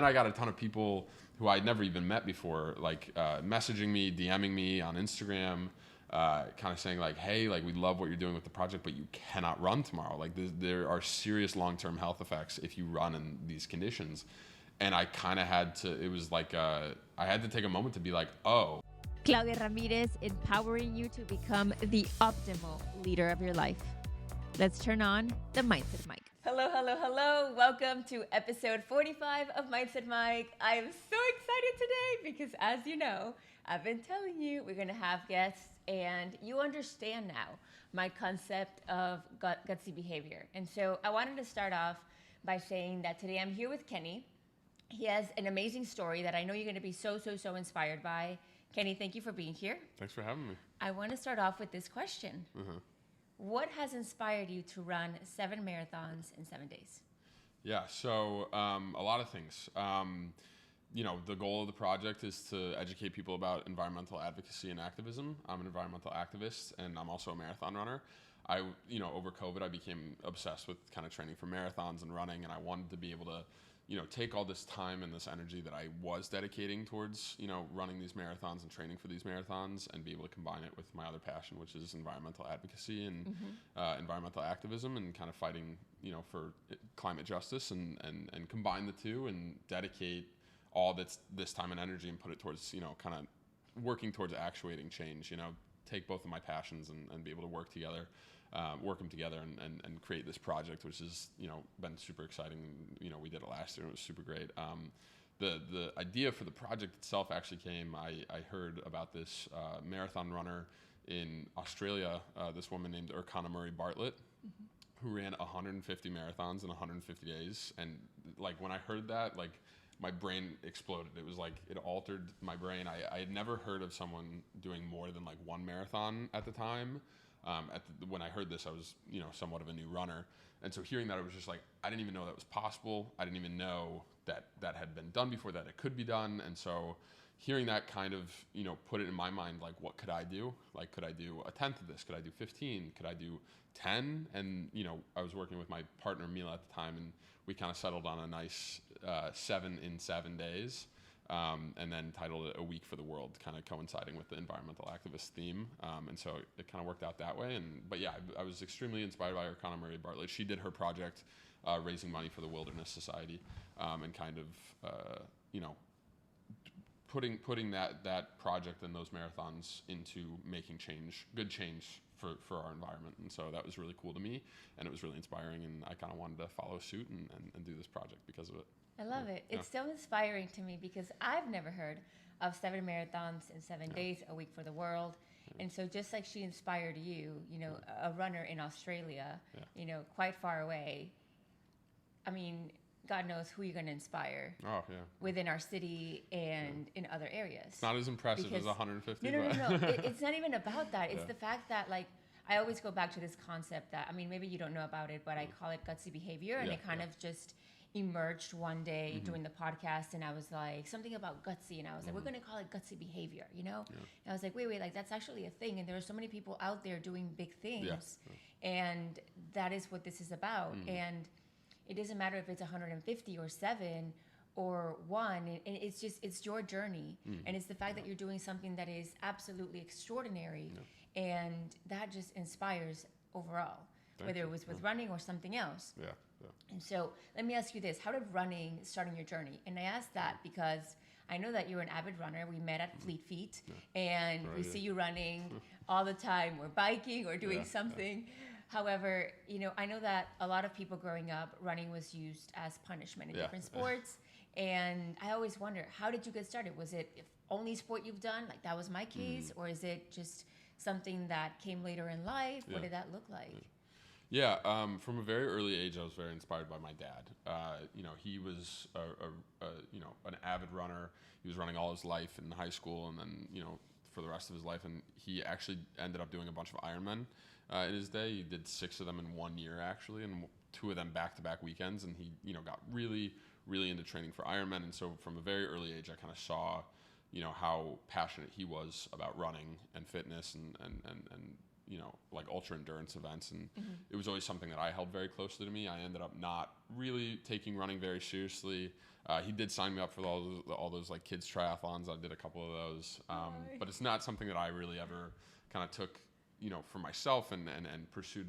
And I got a ton of people who I'd never even met before, like messaging me, DMing me on Instagram, kind of saying like, hey, like we love what you're doing with the project, but you cannot run tomorrow. Like there are serious long-term health effects if you run in these conditions. And I kind of had to, it was like, I had to take a moment to be like, oh. Claudia Ramirez, empowering you to become the optimal leader of your life. Let's turn on the Mindset Mic. Hello, hello, hello. Welcome to episode 45 of Mindset Mic. I am so excited today because, as you know, I've been telling you we're going to have guests, and you understand now my concept of gutsy behavior. And so I wanted to start off by saying that today I'm here with Kenny. He has an amazing story that I know you're going to be so inspired by. Kenny, thank you for being here. Thanks for having me. I want to start off with this question. What has inspired you to run 7 marathons in 7 days? Yeah, so a lot of things. The goal of the project is to educate people about environmental advocacy and activism. I'm an environmental activist, and I'm also a marathon runner. Over COVID, I became obsessed with kind of training for marathons and running, and I wanted to be able to take all this time and this energy that I was dedicating towards, running these marathons and training for these marathons, and be able to combine it with my other passion, which is environmental advocacy and environmental activism, and kind of fighting, for climate justice, and combine the two and dedicate all this time and energy and put it towards, kind of working towards actuating change, take both of my passions and be able to work them together and create this project, which has been super exciting. We did it last year and it was super great. The idea for the project itself actually came, I heard about this marathon runner in Australia, this woman named Urkana Murray Bartlett, who ran 150 marathons in 150 days. And like when I heard that, like my brain exploded. It was like it altered my brain. I had never heard of someone doing more than like one marathon at the time. When I heard this, I was, somewhat of a new runner. And so hearing that, I was just like, I didn't even know that was possible. I didn't even know that had been done before, that it could be done. And so hearing that kind of, put it in my mind, like, what could I do? Like, could I do a 10th of this? Could I do 15? Could I do 10? And, I was working with my partner, Mila, at the time, and we kind of settled on a nice 7 in 7 days. And then titled it A Week for the World, kind of coinciding with the environmental activist theme. And so it kind of worked out that way. But yeah, I was extremely inspired by Urkana Murray Bartlett. She did her project raising money for the Wilderness Society, and kind of, putting that project and those marathons into making good change for our environment. And so that was really cool to me, and it was really inspiring, and I kind of wanted to follow suit and do this project because of it. I love it. It's so inspiring to me because I've never heard of 7 marathons in 7 days, a week for the world. And so just like she inspired you, a runner in Australia, quite far away, I mean, God knows who you're going to inspire within our city and in other areas. It's not as impressive as 150. No. It's not even about that. It's the fact that, like, I always go back to this concept that, I mean, maybe you don't know about it, but I call it gutsy behavior. And it kind of just emerged one day doing the podcast, and I was like, something about gutsy, and I was like, we're going to call it gutsy behavior, And I was like, wait, like, that's actually a thing, and there are so many people out there doing big things, and that is what this is about. And it doesn't matter if it's 150 or 7 or 1, and it's your journey, and it's the fact that you're doing something that is absolutely extraordinary, and that just inspires overall. Whether it was with running or something else. And so let me ask you this. How did running start on your journey? And I ask that because I know that you're an avid runner. We met at Fleet Feet, and we see you running all the time, or biking or doing something. However, I know that a lot of people growing up, running was used as punishment in different sports. And I always wonder, how did you get started? Was it the only sport you've done? Like, that was my case. Or is it just something that came later in life? What did that look like? Yeah, from a very early age, I was very inspired by my dad. He was an avid runner. He was running all his life in high school, and then for the rest of his life. And he actually ended up doing a bunch of Ironman in his day. He did 6 of them in 1 year, actually, and 2 of them back-to-back weekends. And he got really, really into training for Ironman. And so from a very early age, I kind of saw how passionate he was about running and fitness and like ultra endurance events, and it was always something that I held very closely to me. I ended up not really taking running very seriously. He did sign me up for all those like kids triathlons. I did a couple of those, but it's not something that I really ever kind of took, for myself and pursued,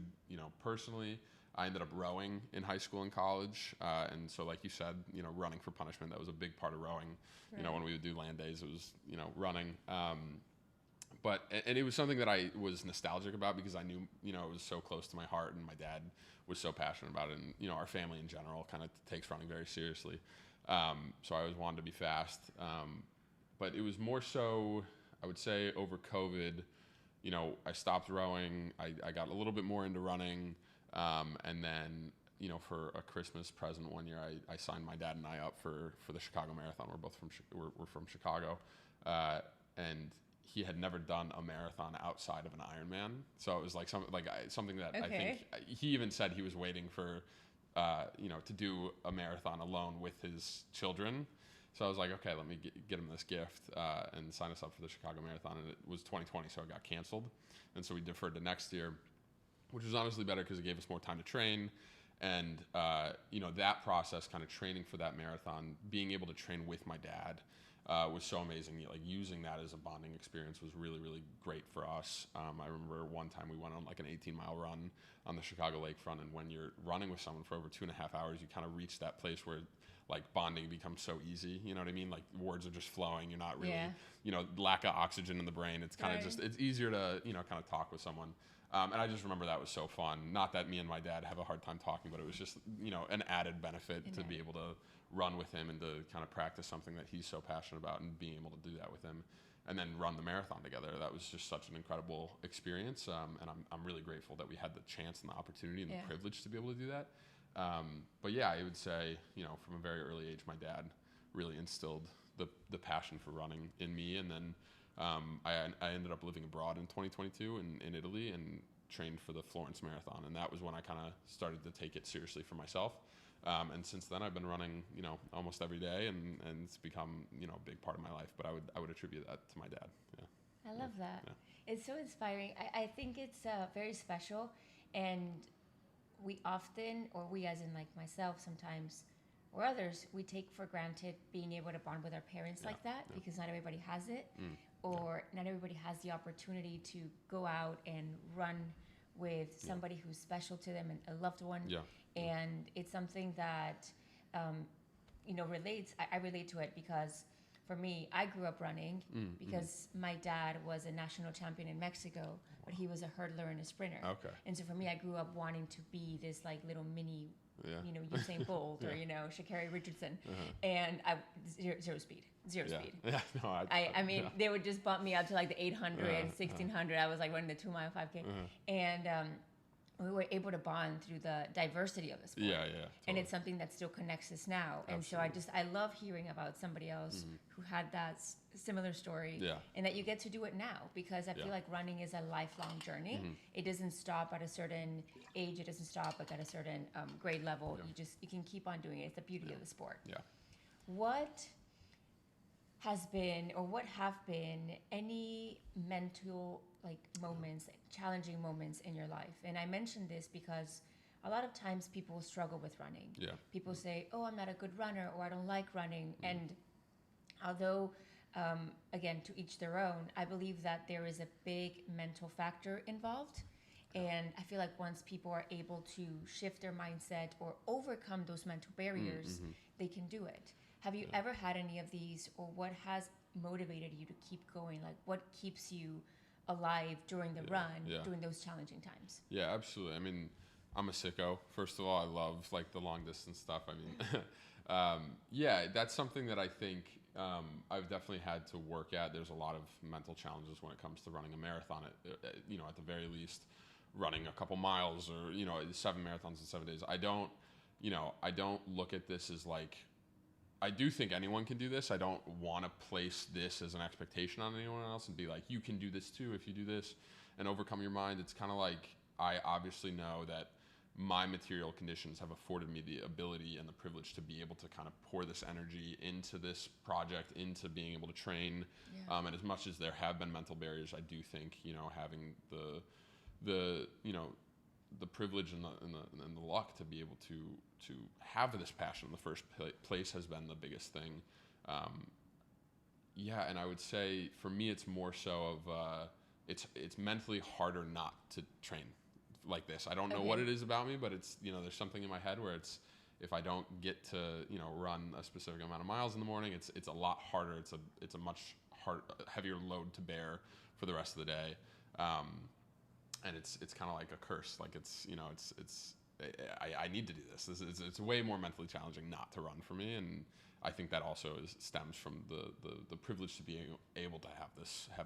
personally. I ended up rowing in high school and college, and so like you said, running for punishment, that was a big part of rowing. Right. When we would do land days, it was running. But it was something that I was nostalgic about because I knew it was so close to my heart, and my dad was so passionate about it, and our family in general kind of takes running very seriously. So I always wanted to be fast, but it was more so, I would say, over COVID. I stopped rowing. I got a little bit more into running, and then for a Christmas present one year, I signed my dad and I up for the Chicago Marathon. We're both we're from Chicago, and he had never done a marathon outside of an Ironman, so it was like something that I think he even said he was waiting for, to do a marathon alone with his children. So I was like, okay, let me get him this gift and sign us up for the Chicago Marathon. And it was 2020, so it got canceled, and so we deferred to next year, which was honestly better because it gave us more time to train. And that process, kind of training for that marathon, being able to train with my dad, was so amazing. Like using that as a bonding experience was really, really great for us. I remember one time we went on like an 18-mile run on the Chicago lakefront, and when you're running with someone for over 2.5 hours, you kind of reach that place where like bonding becomes so easy. You know what I mean? Like words are just flowing. You're not really, lack of oxygen in the brain. It's kind of just, it's easier to, kind of talk with someone. And I just remember that was so fun. Not that me and my dad have a hard time talking, but it was just, an added benefit to be able to run with him and to kind of practice something that he's so passionate about, and being able to do that with him and then run the marathon together. That was just such an incredible experience. And I'm really grateful that we had the chance and the opportunity and the privilege to be able to do that. But yeah, I would say, from a very early age, my dad really instilled the passion for running in me. And then I ended up living abroad in 2022 in Italy, and trained for the Florence Marathon. And that was when I kind of started to take it seriously for myself. And since then I've been running, almost every day, and it's become, a big part of my life. But I would attribute that to my dad. Yeah. I love that. Yeah. It's so inspiring. I think it's very special, and we often, or we as in like myself sometimes, or others, we take for granted being able to bond with our parents like that, because not everybody has it, or not everybody has the opportunity to go out and run with somebody who's special to them, and a loved one. And it's something that, relates. I relate to it because for me, I grew up running because my dad was a national champion in Mexico, but he was a hurdler and a sprinter. Okay. And so for me, I grew up wanting to be this like little mini, Usain Bolt or, Sha'Carri Richardson. And zero speed. Yeah, no, I mean, they would just bump me up to like the 800, 1600. I was like running the 2-mile 5K. And we were able to bond through the diversity of the sport. Yeah, totally. And it's something that still connects us now. And Absolutely. So I love hearing about somebody else who had that similar story, and that you get to do it now, because I feel like running is a lifelong journey. It doesn't stop at a certain age. It doesn't stop at a certain grade level. You can keep on doing it. It's the beauty of the sport. What has been, or what have been, any mental moments, challenging moments in your life? And I mention this because a lot of times people struggle with running. People say, oh, I'm not a good runner, or I don't like running. And although, again, to each their own, I believe that there is a big mental factor involved. And I feel like once people are able to shift their mindset or overcome those mental barriers, they can do it. Have you ever had any of these, or what has motivated you to keep going? Like, what keeps you alive during the run, during those challenging times? Yeah, absolutely. I mean, I'm a sicko. First of all, I love the long distance stuff. I mean, that's something that I think I've definitely had to work at. There's a lot of mental challenges when it comes to running a marathon. At the very least, running a couple miles, or 7 marathons in 7 days. I don't look at this as like, I do think anyone can do this. I don't want to place this as an expectation on anyone else and be like, you can do this too if you do this and overcome your mind. It's kind of like, I obviously know that my material conditions have afforded me the ability and the privilege to be able to kind of pour this energy into this project, into being able to train. And as much as there have been mental barriers, I do think, having the the privilege and the luck to be able to have this passion in the first place has been the biggest thing. Yeah, and I would say for me, it's more so of it's mentally harder not to train like this. I don't know what it is about me, but it's there's something in my head where it's if I don't get to run a specific amount of miles in the morning, it's a lot harder. It's a much heavier load to bear for the rest of the day, and it's kind of like a curse. Like I need to do this. It's way more mentally challenging not to run for me, and I think that also stems from the privilege to be able to have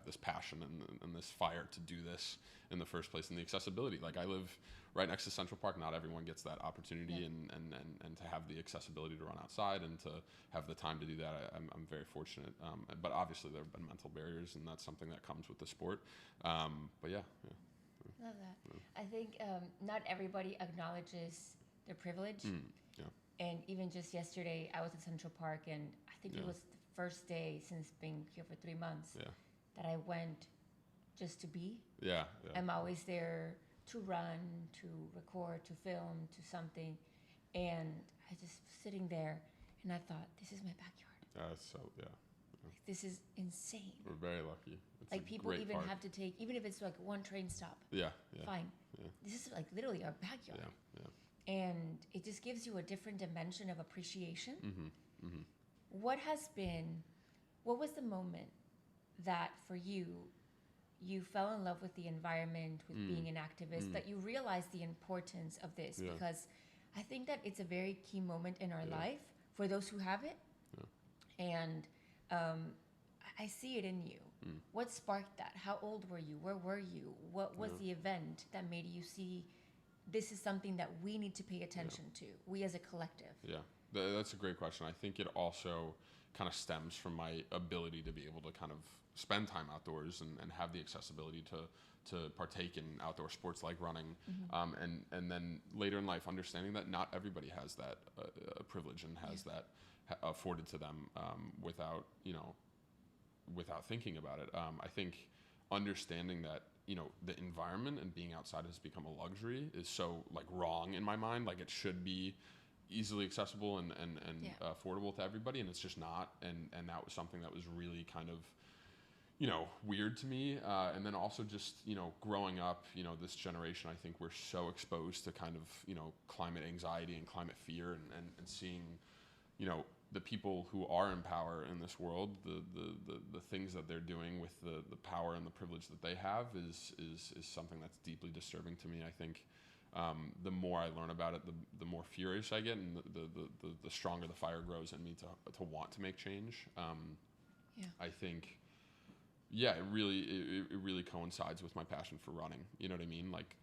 this passion and this fire to do this in the first place, and the accessibility. Like I live right next to Central Park. Not everyone gets that opportunity, and to have the accessibility to run outside and to have the time to do that. I'm very fortunate. But obviously there have been mental barriers, and that's something that comes with the sport. But yeah. Love that. Yeah. I think not everybody acknowledges their privilege. Yeah. And even just yesterday, I was at Central Park, and I think it was the first day since being here for 3 months that I went just to be. Yeah. I'm always there to run, to record, to film, to something. And I just sitting there, and I thought, this is my backyard. Like, this is insane. We're very lucky. It's like people even have to take, even if it's like one train stop. Yeah. Fine. Yeah. This is like literally our backyard. Yeah. And it just gives you a different dimension of appreciation. What was the moment that for you fell in love with the environment, with being an activist, that you realized the importance of this? Because I think that it's a very key moment in our life for those who have it. And I see it in you. What sparked that? How old were you? Where were you? What was the event that made you see this is something that we need to pay attention to, we as a collective? Yeah, that's a great question. I think it also kind of stems from my ability to be able to kind of spend time outdoors and have the accessibility to partake in outdoor sports like running. And then later in life, understanding that not everybody has that privilege and has that afforded to them without thinking about it. I think understanding that the environment and being outside has become a luxury is so like wrong in my mind. Like it should be easily accessible and affordable to everybody, and it's just not. And that was something that was really kind of weird to me. And then also just growing up, this generation, I think we're so exposed to kind of climate anxiety and climate fear, and seeing the people who are in power in this world, the things that they're doing with the power and the privilege that they have is something that's deeply disturbing to me. I think the more I learn about it, the more furious I get, and the stronger the fire grows in me to want to make change. I think, it really coincides with my passion for running. You know what I mean? Like,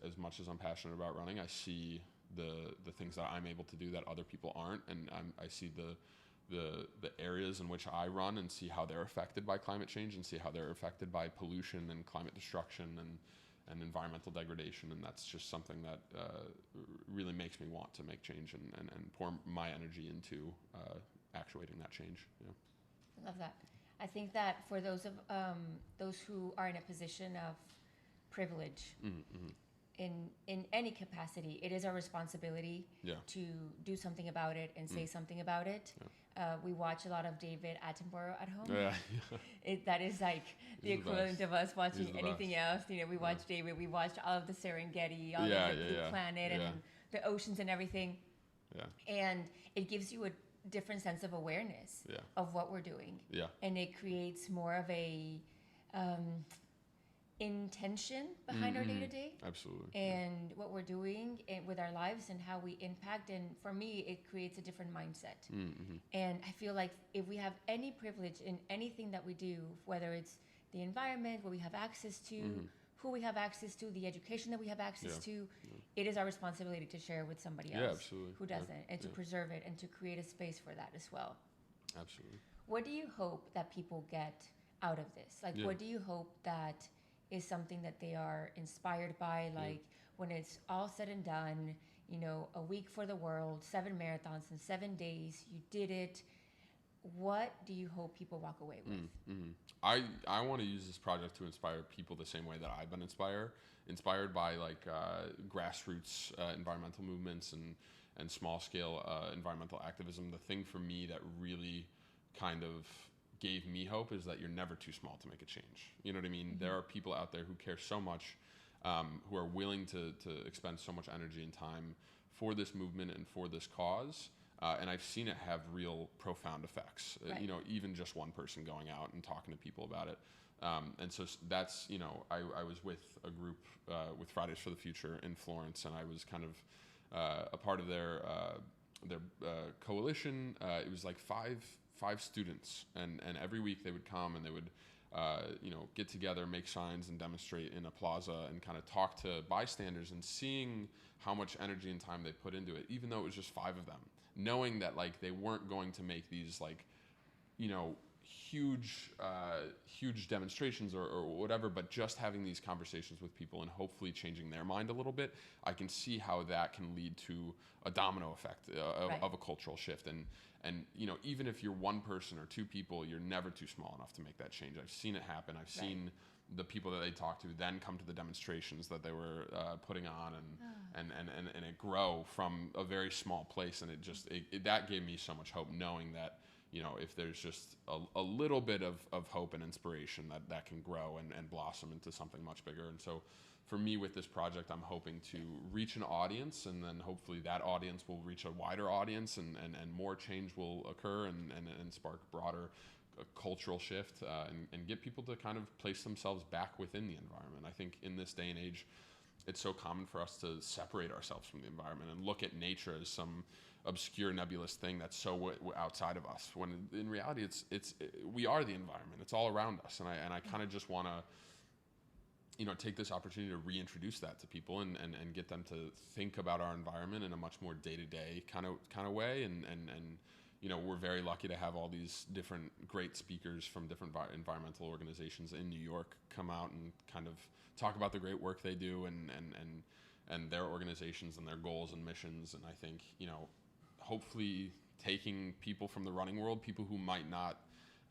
as much as I'm passionate about running, I see the things that I'm able to do that other people aren't, and I see the areas in which I run and see how they're affected by climate change, and see how they're affected by pollution and climate destruction and environmental degradation, and that's just something that really makes me want to make change and pour my energy into actuating that change. I love that. I think that for those who are in a position of privilege, in any capacity, it is our responsibility to do something about it and say something about it. We watch a lot of David Attenborough at home. That is like the equivalent of us watching anything else. We watch David, we watch all of the Serengeti, all of the Blue Planet, and the oceans and everything. And it gives you a different sense of awareness of what we're doing. And it creates more of a intention behind our day-to-day. Absolutely. And what we're doing with our lives and how we impact. And for me, it creates a different mindset. And I feel like if we have any privilege in anything that we do, whether it's the environment, what we have access to, who we have access to, the education that we have access to, it is our responsibility to share with somebody else who doesn't, and to preserve it and to create a space for that as well. Absolutely. What do you hope that people get out of this? Like, what do you hope that is something that they are inspired by? Like, when it's all said and done, a week for the world, 7 marathons in 7 days, you did it. what do you hope people walk away with? I want to use this project to inspire people the same way that I've been inspired by like grassroots environmental movements and small scale environmental activism. The thing for me that really kind of gave me hope is that you're never too small to make a change. You know what I mean? There are people out there who care so much, who are willing to expend so much energy and time for this movement and for this cause. And I've seen it have real profound effects. Right. You know, even just one person going out and talking to people about it. And so that's, you know, I was with a group with Fridays for the Future in Florence, and I was kind of a part of their coalition. It was like five students, and every week they would come and they would you know, get together, make signs, and demonstrate in a plaza, and kind of talk to bystanders, and seeing how much energy and time they put into it, even though it was just 5 of them, knowing that like they weren't going to make these like, you know, huge demonstrations or whatever, but just having these conversations with people and hopefully changing their mind a little bit, I can see how that can lead to a domino effect of a cultural shift. And you know, even if you're one person or 2 people, you're never too small enough to make that change. I've seen it happen. I've seen the people that they talked to then come to the demonstrations that they were putting on, and it grow from a very small place. And that gave me so much hope, knowing that, you know, if there's just a little bit of hope and inspiration, that can grow and blossom into something much bigger. And so for me with this project, I'm hoping to reach an audience, and then hopefully that audience will reach a wider audience, and more change will occur, and spark broader cultural shift, and get people to kind of place themselves back within the environment. I think in this day and age, it's so common for us to separate ourselves from the environment and look at nature as some obscure, nebulous thing that's so outside of us, when in reality we are the environment. It's all around us, and I kind of just want to, you know, take this opportunity to reintroduce that to people, and get them to think about our environment in a much more day-to-day kind of way. And you know, we're very lucky to have all these different great speakers from different environmental organizations in New York come out and kind of talk about the great work they do, and their organizations and their goals and missions. And I think, you know, hopefully taking people from the running world, people who might not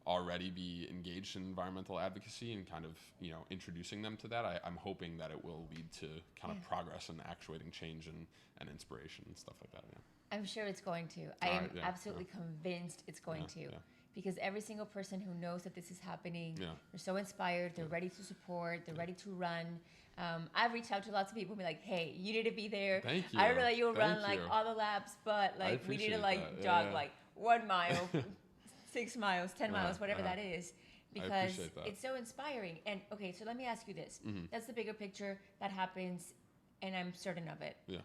already be engaged in environmental advocacy, and kind of, you know, introducing them to that, I'm hoping that it will lead to kind of progress and actuating change and inspiration and stuff like that. Yeah. I'm sure it's going to. I am absolutely convinced it's going to. Yeah. Because every single person who knows that this is happening, they're so inspired, they're ready to support, they're ready to run. I've reached out to lots of people and be like, hey, you need to be there. Thank you. I don't know that you'll run like all the laps, but like we need to like jog like 1 mile, 6 miles, 10 miles, whatever that is. Because it's so inspiring. And okay, so let me ask you this. That's the bigger picture that happens, and I'm certain of it. Yeah.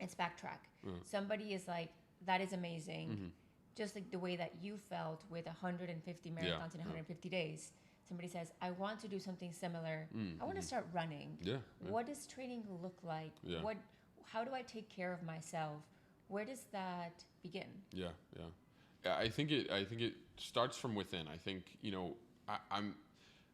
Let's backtrack. Somebody is like, that is amazing. Just like the way that you felt with 150 marathons in 150 days. Somebody says, I want to do something similar. I want to start running. What does training look like? How do I take care of myself? Where does that begin? I think it starts from within. I think, you know,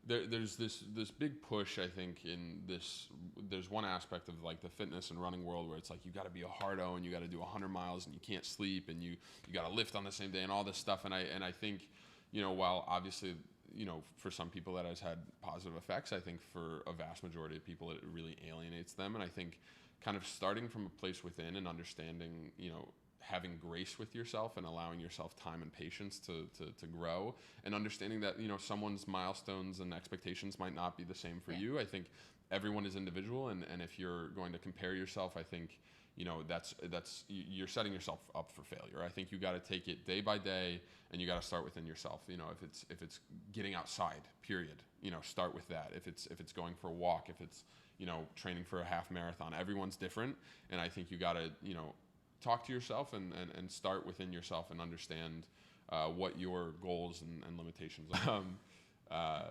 there's this big push, I think, in this. There's one aspect of like the fitness and running world where it's like you got to be a hardo, and you got to do 100 miles, and you can't sleep, and you got to lift on the same day, and all this stuff. And I think, you know, while obviously, you know, for some people that has had positive effects, I think for a vast majority of people it really alienates them. And I think kind of starting from a place within and understanding, you know, having grace with yourself and allowing yourself time and patience to grow, and understanding that, you know, someone's milestones and expectations might not be the same for you. I think everyone is individual, and if you're going to compare yourself, I think, you know, that's you're setting yourself up for failure. I think you got to take it day by day, and you got to start within yourself. You know, if it's getting outside, period, you know, start with that. If it's going for a walk, if it's, you know, training for a half marathon, everyone's different, and I think you got to, you know, talk to yourself and start within yourself and understand what your goals and limitations are.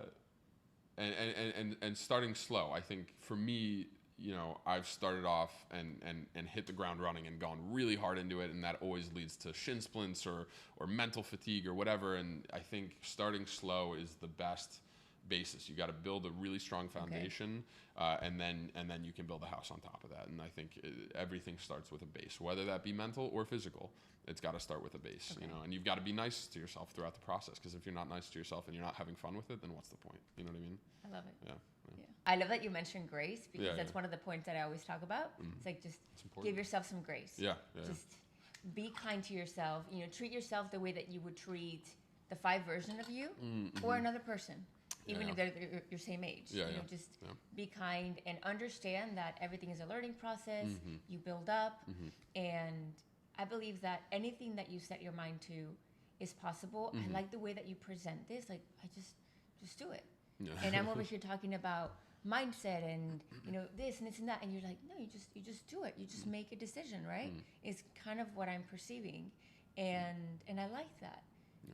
And starting slow. I think for me, you know, I've started off and hit the ground running and gone really hard into it, and that always leads to shin splints or mental fatigue or whatever. And I think starting slow is the best basis. You got to build a really strong foundation, and then you can build a house on top of that. And I think everything starts with a base, whether that be mental or physical. It's got to start with a base, you know, and you've got to be nice to yourself throughout the process, because if you're not nice to yourself and you're not having fun with it, then what's the point? You know what I mean? I love it. Yeah. I love that you mentioned grace, because that's one of the points that I always talk about. It's like, just give yourself some grace. Just be kind to yourself. You know, treat yourself the way that you would treat the 5 version of you or another person, even if they're your same age. You know, just be kind and understand that everything is a learning process. You build up, and I believe that anything that you set your mind to is possible. I like the way that you present this. Like, I just do it. And I'm over here talking about mindset and, you know, this and this and that, and you're like, no, you just do it. You just make a decision, right? It's kind of what I'm perceiving, and I like that,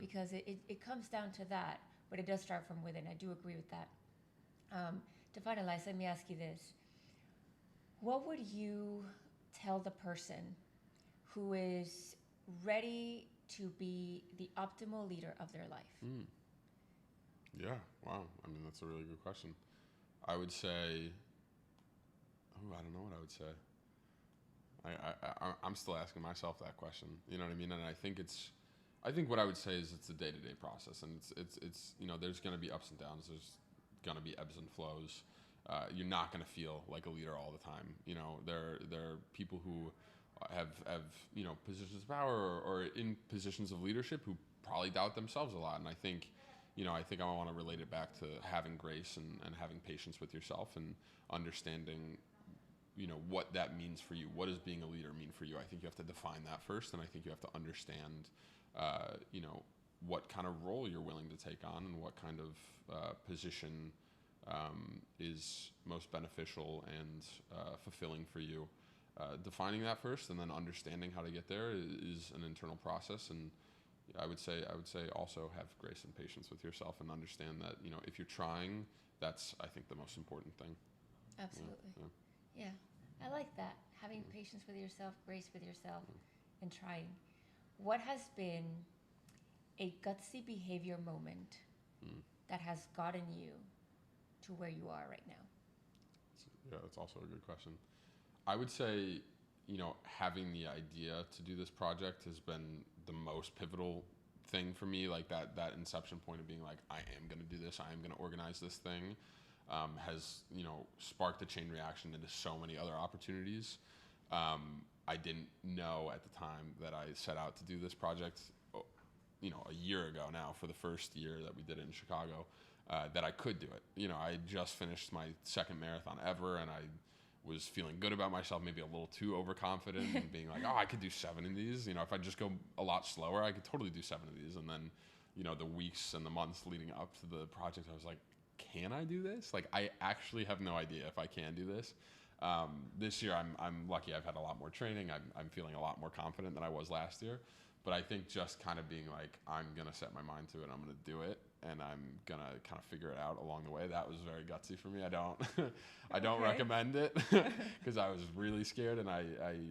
because it comes down to that, but it does start from within. I do agree with that. To finalize, let me ask you this: what would you tell the person who is ready to be the optimal leader of their life? Yeah, wow. I mean, that's a really good question. I would say, I don't know what I would say. I'm still asking myself that question. You know what I mean? And I think what I would say is it's a day-to-day process, and it's you know, there's going to be ups and downs. There's going to be ebbs and flows. You're not going to feel like a leader all the time. You know, there are people who have you know, positions of power or in positions of leadership who probably doubt themselves a lot. And I think I want to relate it back to having grace and having patience with yourself, and understanding, you know, what that means for you. What does being a leader mean for you? I think you have to define that first, and I think you have to understand, you know, what kind of role you're willing to take on, and what kind of position is most beneficial and fulfilling for you. Defining that first, and then understanding how to get there is an internal process. And I would say also have grace and patience with yourself, and understand that, you know, if you're trying, that's, I think, the most important thing. Absolutely. Yeah. I like that. Having patience with yourself, grace with yourself, and trying. What has been a gutsy behavior moment that has gotten you to where you are right now? Yeah, that's also a good question. I would say, you know, having the idea to do this project has been the most pivotal thing for me. Like that inception point of being like, I am going to do this, I am going to organize this thing, has, you know, sparked a chain reaction into so many other opportunities. I didn't know at the time that I set out to do this project, you know, a year ago now, for the first year that we did it in Chicago, that I could do it. You know, I had just finished my second marathon ever, and I was feeling good about myself, maybe a little too overconfident, and being like, oh, I could do 7 of these. You know, if I just go a lot slower, I could totally do 7 of these. And then, you know, the weeks and the months leading up to the project, I was like, can I do this? Like, I actually have no idea if I can do this. This year, I'm lucky. I've had a lot more training. I'm feeling a lot more confident than I was last year. But I think just kind of being like, I'm going to set my mind to it, I'm going to do it, and I'm going to kind of figure it out along the way. That was very gutsy for me. I don't recommend it, because I was really scared, and I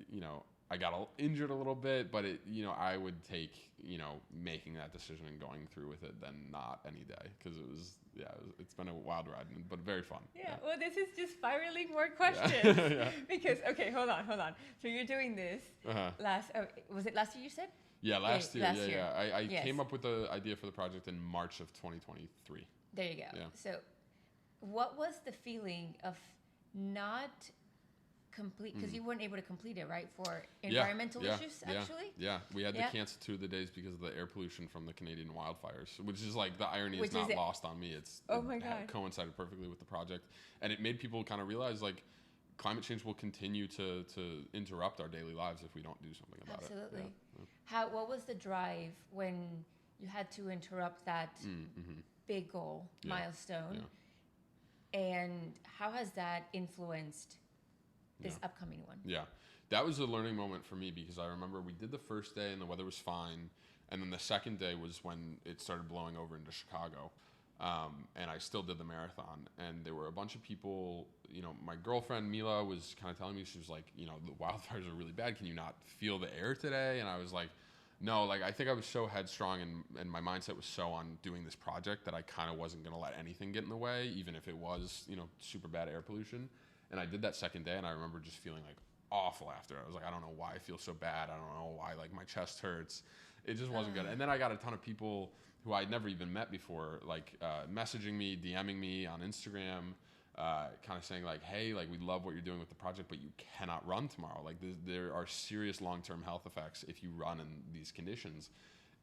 you know, I got injured a little bit, but it, you know, I would take, you know, making that decision and going through with it than not any day, because it's been a wild ride, but very fun. Yeah. Well, this is just spiraling more questions. Because, okay, hold on. So you're doing this was it last year you said? Yeah, last year. I came up with the idea for the project in March of 2023. There you go. Yeah. So what was the feeling of not complete, because you weren't able to complete it, right, for environmental issues, actually? Yeah, we had to cancel 2 of the days because of the air pollution from the Canadian wildfires, which is like, the irony is not lost on me. It coincided perfectly with the project, and it made people kind of realize, like, climate change will continue to interrupt our daily lives if we don't do something about it. Absolutely. What was the drive when you had to interrupt that big goal milestone? And how has that influenced this upcoming one? Yeah, that was a learning moment for me, because I remember we did the first day and the weather was fine, and then the second day was when it started blowing over into Chicago. And I still did the marathon, and there were a bunch of people, you know, my girlfriend Mila was kind of telling me, she was like, you know, the wildfires are really bad. Can you not feel the air today? And I was like, No, like I think I was so headstrong and my mindset was so on doing this project that I kind of wasn't going to let anything get in the way, even if it was, super bad air pollution. And I did that second day, and I remember just feeling like awful after. I was like, I don't know why I feel so bad. I don't know why like my chest hurts. It just wasn't good. And then I got a ton of people who I'd never even met before, like messaging me, DMing me on Instagram, kind of saying like, hey, like we love what you're doing with the project, but you cannot run tomorrow. Like there are serious long-term health effects if you run in these conditions.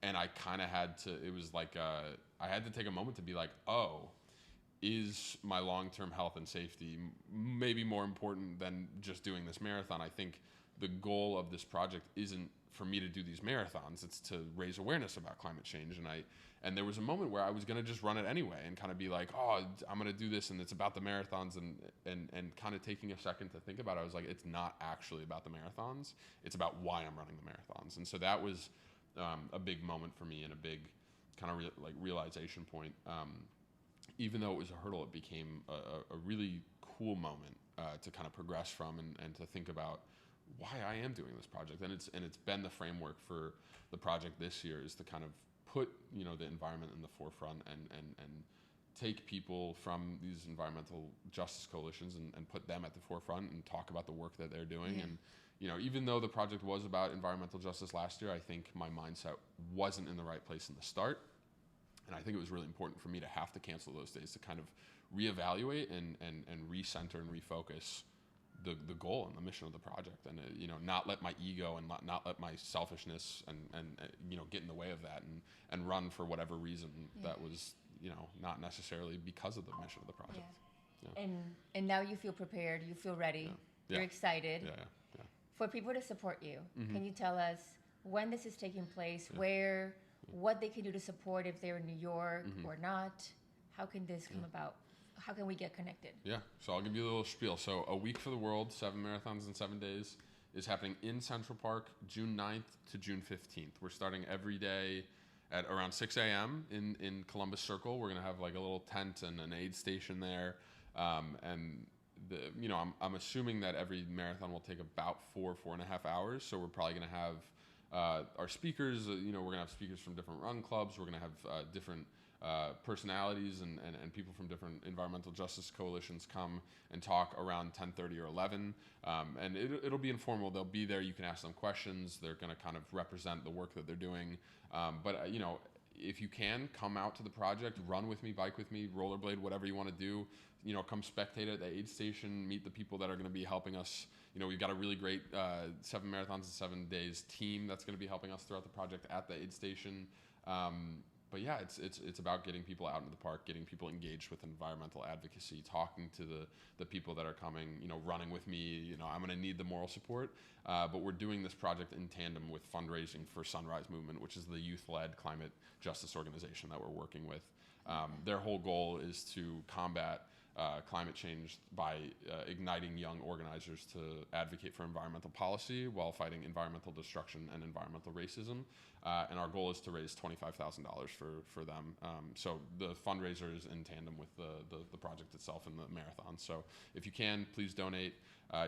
And I kind of had to, it was like, I had to take a moment to be like, oh, is my long-term health and safety maybe more important than just doing this marathon? I think the goal of this project isn't for me to do these marathons. It's to raise awareness about climate change. And there was a moment where I was going to just run it anyway and kind of be like, oh, I'm going to do this. And it's about the marathons and kind of taking a second to think about it. I was like, it's not actually about the marathons. It's about why I'm running the marathons. And so that was a big moment for me and a big kind of realization point. Even though it was a hurdle, it became a really cool moment to kind of progress from and to think about why I am doing this project. And it's been the framework for the project this year, is to kind of put the environment in the forefront and take people from these environmental justice coalitions and put them at the forefront and talk about the work that they're doing. And even though the project was about environmental justice last year, I think my mindset wasn't in the right place in the start. And I think it was really important for me to have to cancel those days to kind of reevaluate and recenter and refocus the goal and the mission of the project, and not let my ego and not let my selfishness and get in the way of that and run for whatever reason that was not necessarily because of the mission of the project. And now you feel prepared, you feel ready, you're excited. For people to support you, can you tell us when this is taking place, where, what they can do to support if they're in New York or not? How can this come about? How can we get connected? Yeah, so I'll give you a little spiel. So A Week for the World, 7 marathons in 7 days, is happening in Central Park, June 9th to June 15th. We're starting every day at around 6 a.m. in Columbus Circle. We're going to have like a little tent and an aid station there. And I'm assuming that every marathon will take about 4.5 hours. So we're probably going to have our speakers. We're going to have speakers from different run clubs. We're going to have different personalities and people from different environmental justice coalitions come and talk around 10:30 or 11. And it'll be informal. They'll be there. You can ask them questions. They're going to kind of represent the work that they're doing. But if you can, come out to the project, run with me, bike with me, rollerblade, whatever you want to do. Come spectate at the aid station, meet the people that are going to be helping us. We've got a really great 7 marathons in 7 days team that's going to be helping us throughout the project at the aid station. But yeah, it's about getting people out into the park, getting people engaged with environmental advocacy, talking to the people that are coming, running with me. I'm going to need the moral support. But we're doing this project in tandem with fundraising for Sunrise Movement, which is the youth-led climate justice organization that we're working with. Their whole goal is to combat climate change by igniting young organizers to advocate for environmental policy while fighting environmental destruction and environmental racism. And our goal is to raise $25,000 for them. So the fundraiser is in tandem with the project itself and the marathon. So if you can, please donate.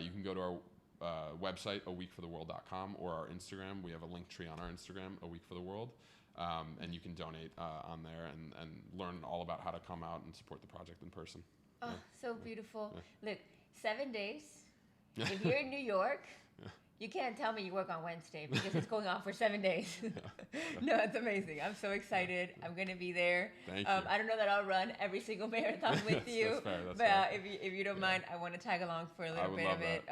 You can go to our website, aweekfortheworld.com, or our Instagram. We have a link tree on our Instagram, A Week for the World. And you can donate on there and learn all about how to come out and support the project in person. Oh, so beautiful. Look, 7 days. If you're in New York, you can't tell me you work on Wednesday because it's going on for 7 days. No, it's amazing. I'm so excited. I'm going to be there. Thank you. I don't know that I'll run every single marathon with you. That's fair. But fair. If you don't mind, I want to tag along for a little bit of it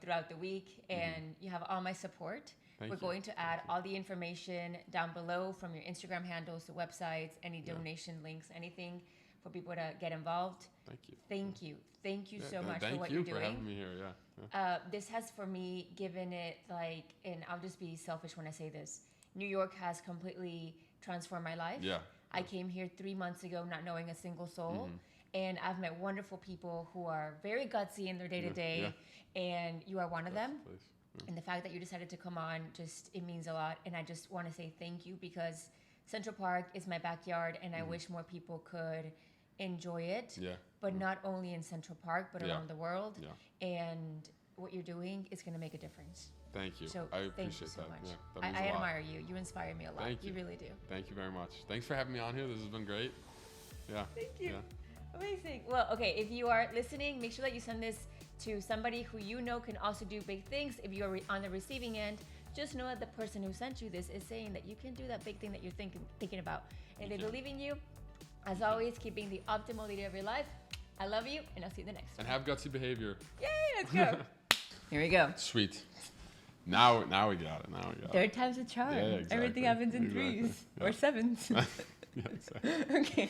throughout the week. And you have all my support. We're going to add all the information down below, from your Instagram handles to websites, any donation links, anything for people to get involved. Thank you so much for what you're doing. Thank you for having me here. This has, for me, given it and I'll just be selfish when I say this, New York has completely transformed my life. I came here 3 months ago not knowing a single soul. And I've met wonderful people who are very gutsy in their day-to-day. And you are one of them. And the fact that you decided to come on, it means a lot. And I just want to say thank you, because Central Park is my backyard, and I wish more people could enjoy it. But not only in Central Park, but around the world. And what you're doing is going to make a difference. Thank you. So I thank you appreciate so that. much. Yeah, that means I a lot. admire you. You inspire me a lot. Thank you. You really do. Thank you very much. Thanks for having me on here. This has been great. Yeah. Thank you. Yeah. Amazing. Well, okay, if you are listening, make sure that you send this to somebody who you know can also do big things. If you are on the receiving end, just know that the person who sent you this is saying that you can do that big thing that you're thinking about. And they believe in you. As always, keep being the optimal leader of your life. I love you, and I'll see you in the next one. And have gutsy behavior. Yay, let's go. Here we go. Sweet. Now we got it. Third time's a charm. Yeah, exactly. Everything happens in Exactly. threes Yeah. or sevens. Yeah, exactly. Okay.